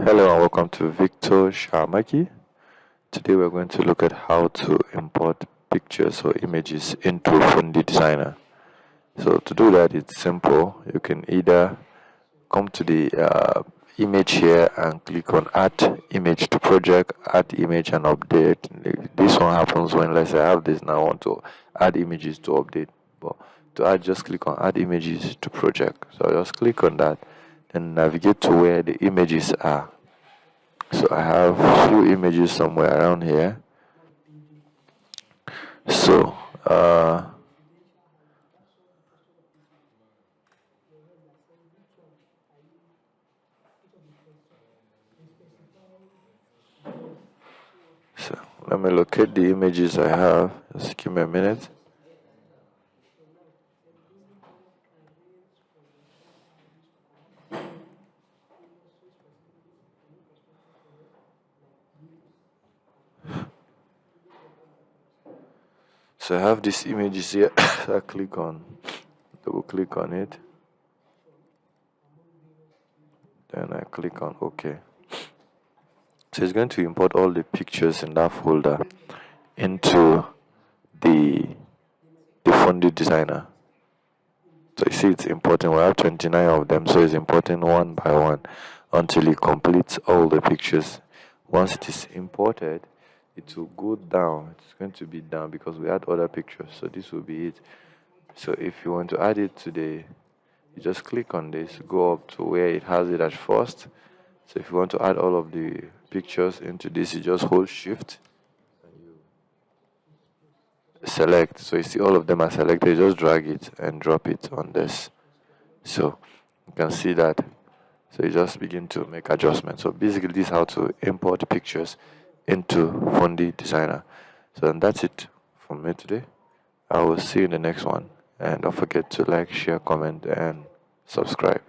Hello and welcome to Victor Shamaki. Today we're going to look at how to import pictures or images into Fundy Designer. So to do that, it's simple. You can either come to the image here and click on add image to project, add image and update. This one happens when, let's say I have this now, I want to add images to update. But to add, just click on add images to project. So I'll just click on that and navigate to where the images are. So I have a few images somewhere around here. So let me locate the images I have. Just give me a minute. So I have these images here. So I double click on it. Then I click on OK. So it's going to import all the pictures in that folder into the Fundy Designer. So you see it's importing. We have 29 of them, so it's importing one by one until it completes all the pictures. Once it is imported, it will go down. It's going to be down because we add other pictures. So this will be it. So if you want to add it today, you just click on this, go up to where it has it at first. So if you want to add all of the pictures into this, you just hold shift and you select. So you see all of them are selected. You just drag it and drop it on this. So you can see that. So you just begin to make adjustments. So basically this is how to import pictures into Fundy Designer. So and that's it from me today. I will see you in the next one. And don't forget to like, share, comment, and subscribe.